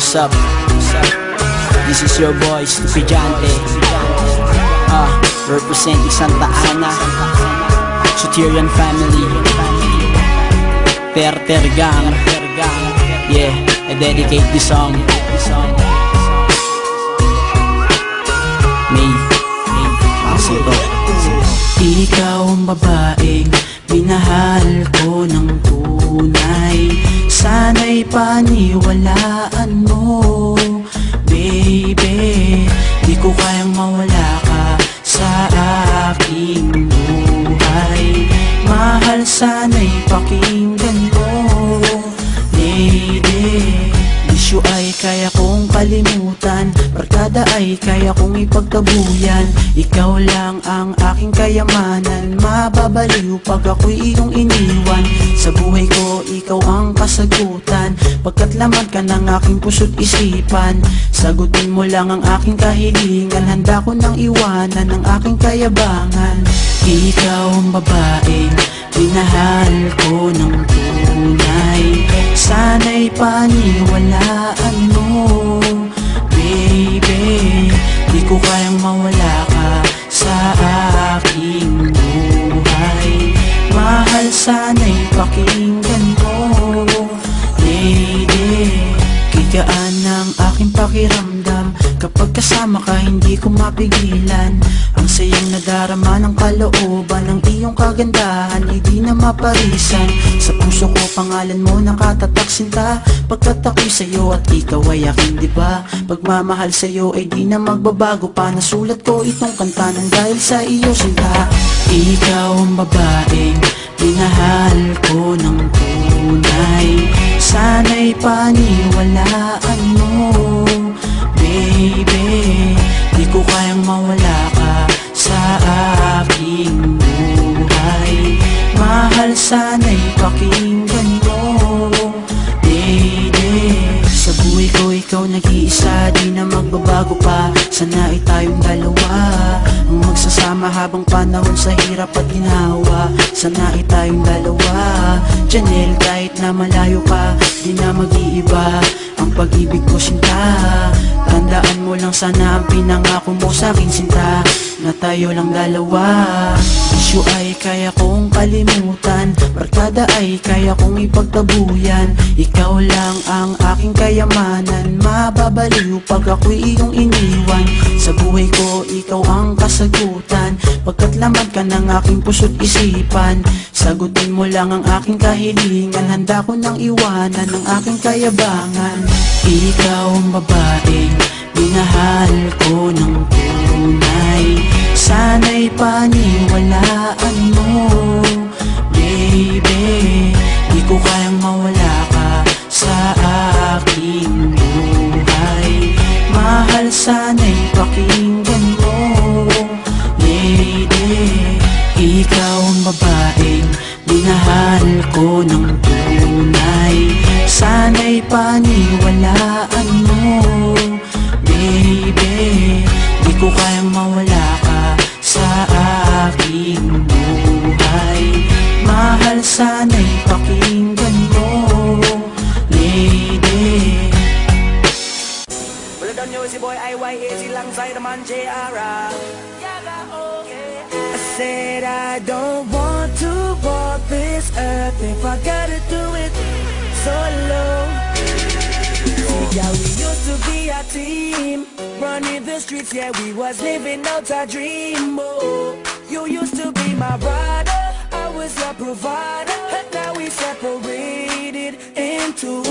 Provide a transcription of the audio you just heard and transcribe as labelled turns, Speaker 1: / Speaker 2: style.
Speaker 1: What's up? This is your boy, Stupidante. Representing Santa Ana, Soterian family, Ter Gang. Yeah, I dedicate this song. May Pasito.
Speaker 2: Ikaw ang babaeng minahal ko ng tunay. Sana'y paniwalaan mo, baby. Di ko kayang mawala ka sa aking buhay. Mahal, sana'y pakinggan mo, lady. Bisyo ay kaya kong kalimutan, barkada ay kaya kong ipagtabuyan. Ikaw lang ang aking kayamanan, mababaliw pag ako'y iyong iniwan. Sa buhay ko, ikaw ang kasagutan, pagkat laman ka ng aking puso't isipan. Sagutin mo lang ang aking kahilingan, handa ko nang iwanan ang aking kayabangan. Ikaw ang babaeng minahal ko ng tunay. Sana'y paniwalaan mo, baby. Di ko kayang mawala ka sa aking buhay. Mahal, sana'y pakinggan mo, lady. Kigaan ng aking pakiramdam, kapag kasama ka hindi ko mapigilan. Ang sayang nadarama ng kalooban, ng iyong kagandahan ay di na maparisan. Sa puso ko pangalan mo nakatatak sinta, pagkat ako'y sa'yo at ikaw ay akin, diba? Pagmamahal sa'yo ay di na magbabago pa. Nasulat ko itong kanta nang dahil sa iyo sinta. Ikaw ang babaeng minahal ko ng tunay. Sana'y paniwalaan mo, baby. Di ko kayang mawala ka sa aking buhay. Mahal, sana'y pakinggan mo, lady. Sa buhay ko ikaw nag-iisa, di na magbabago pa. Sana'y tayong dalawa, ang magsasama habang panahon sa hirap at ginawa. Sana'y tayong dalawa, Janelle, kahit na malayo ka, di na mag-iiba ang pag-ibig ko sinta. Tandaan mo lang sana ang pinangako mo sa'kin sinta, na tayo lang dalawa. Isyu ay kaya kong kalimutan, barkada ay kaya kong ipagtabuyan. Ikaw lang ang aking kayamanan, mababaliw pag ako'y iyong iniwan. Sa buhay ko ikaw ang kasagutan, pagkat laman ka ng aking puso't isipan. Sagutin mo lang ang aking kahilingan, handa ko nang iwanan ang aking kayabangan. Ikaw ang babaeng minahal ko ng tunay. Sana'y paniwalaan mo, baby. Di ko kayang mawala ka sa aking buhay. Mahal, sana'y pakinggan mo, lady. Ikaw ang babaeng minahal ko ng tunay. Sana'y paniwalaan mo, baby. Di ko kayang mawala ka sa aking buhay. Mahal, sana'y pakinggan mo, lady.
Speaker 3: Well, I don't know si boy IYA alongside the man JR. I said I don't want to walk this earth if I gotta do it solo. Yeah, we used to be a team, running the streets, yeah, we was living out our dream. Oh, you used to be my brother, I was your provider, and now we separated in two.